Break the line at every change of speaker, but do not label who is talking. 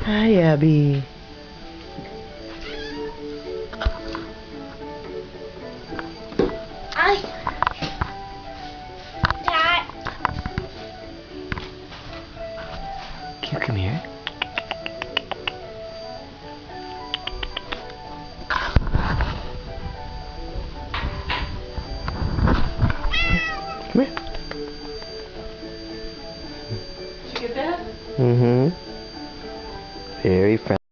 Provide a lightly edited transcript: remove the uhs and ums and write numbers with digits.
Hi, Abby.
Ay! Dad!
Can you come here? Come here.
Did you get that?
Mm-hmm. Very friendly.